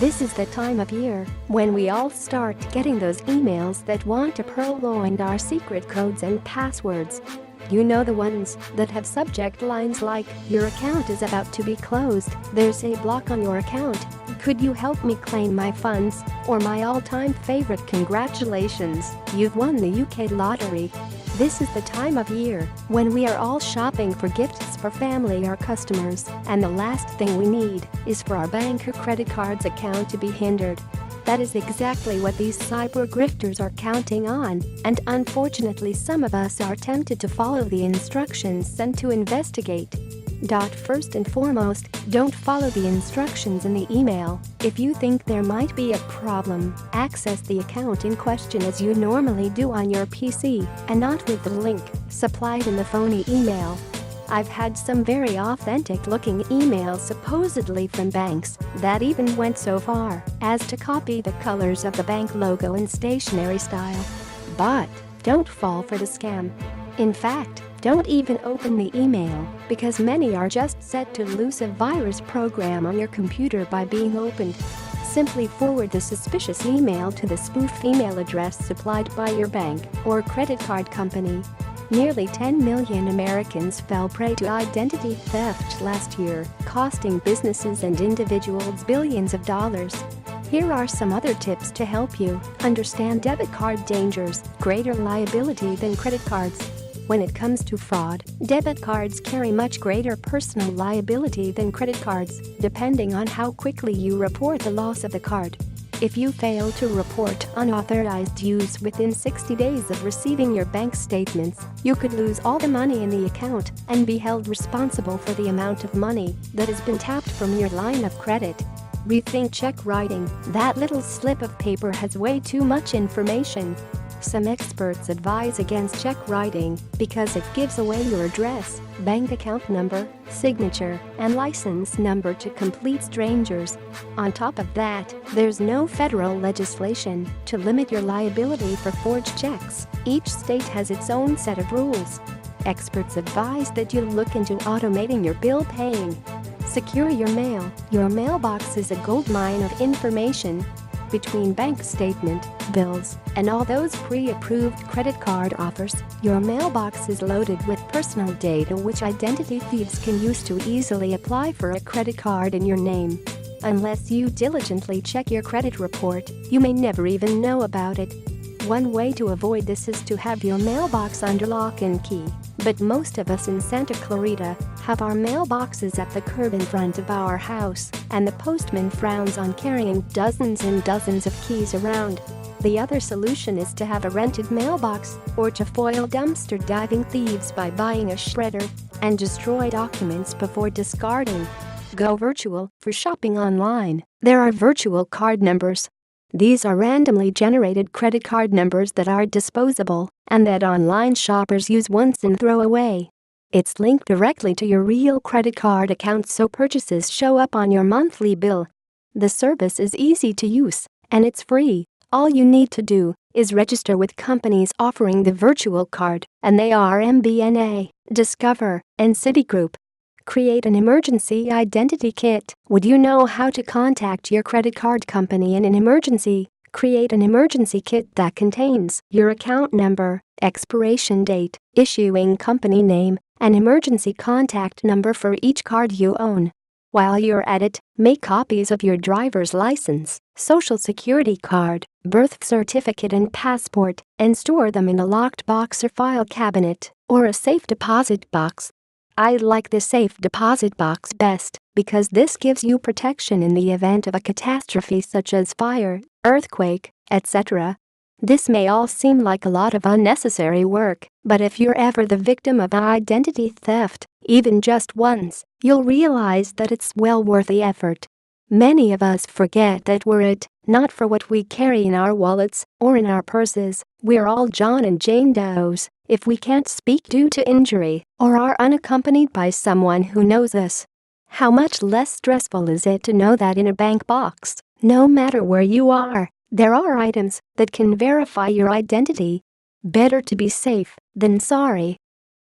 This is the time of year when we all start getting those emails that want to purloin our secret codes and passwords. You know, the ones that have subject lines like, "Your account is about to be closed, there's a block on your account, could you help me claim my funds?" Or my all-time favorite, "Congratulations, you've won the UK lottery." This is the time of year when we are all shopping for gifts for family or customers, and the last thing we need is for our bank or credit card's account to be hindered. That is exactly what these cyber grifters are counting on, and unfortunately some of us are tempted to follow the instructions sent to investigate. First and foremost, don't follow the instructions in the email. If you think there might be a problem, access the account in question as you normally do on your PC, and not with the link supplied in the phony email. I've had some very authentic-looking emails supposedly from banks that even went so far as to copy the colors of the bank logo in stationery style. But don't fall for the scam. In fact, don't even open the email, because many are just set to loose a virus program on your computer by being opened. Simply forward the suspicious email to the spoof email address supplied by your bank or credit card company. Nearly 10 million Americans fell prey to identity theft last year, costing businesses and individuals billions of dollars. Here are some other tips to help you understand debit card dangers: greater liability than credit cards. When it comes to fraud, debit cards carry much greater personal liability than credit cards, depending on how quickly you report the loss of the card. If you fail to report unauthorized use within 60 days of receiving your bank statements, you could lose all the money in the account and be held responsible for the amount of money that has been tapped from your line of credit. Rethink check writing. That little slip of paper has way too much information. Some experts advise against check writing because it gives away your address, bank account number, signature, and license number to complete strangers. On top of that, there's no federal legislation to limit your liability for forged checks. Each state has its own set of rules. Experts advise that you look into automating your bill paying. Secure your mail. Your mailbox is a goldmine of information. Between bank statement, bills, and all those pre-approved credit card offers, your mailbox is loaded with personal data which identity thieves can use to easily apply for a credit card in your name. Unless you diligently check your credit report, you may never even know about it. One way to avoid this is to have your mailbox under lock and key, but most of us in Santa Clarita have our mailboxes at the curb in front of our house, and the postman frowns on carrying dozens and dozens of keys around. The other solution is to have a rented mailbox, or to foil dumpster diving thieves by buying a shredder and destroy documents before discarding. Go virtual. For shopping online, there are virtual card numbers. These are randomly generated credit card numbers that are disposable and that online shoppers use once and throw away. It's linked directly to your real credit card account, so purchases show up on your monthly bill. The service is easy to use, and it's free. All you need to do is register with companies offering the virtual card, and they are MBNA, Discover, and Citigroup. Create an emergency identity kit. Would you know how to contact your credit card company in an emergency? Create an emergency kit that contains your account number, expiration date, issuing company name, an emergency contact number for each card you own. While you're at it, make copies of your driver's license, social security card, birth certificate, and passport, and store them in a locked box or file cabinet, or a safe deposit box. I like the safe deposit box best because this gives you protection in the event of a catastrophe such as fire, earthquake, etc. This may all seem like a lot of unnecessary work, but if you're ever the victim of identity theft, even just once, you'll realize that it's well worth the effort. Many of us forget that we're it, not for what we carry in our wallets or in our purses. We're all John and Jane Does if we can't speak due to injury or are unaccompanied by someone who knows us. How much less stressful is it to know that in a bank box, no matter where you are, there are items that can verify your identity? Better to be safe than sorry.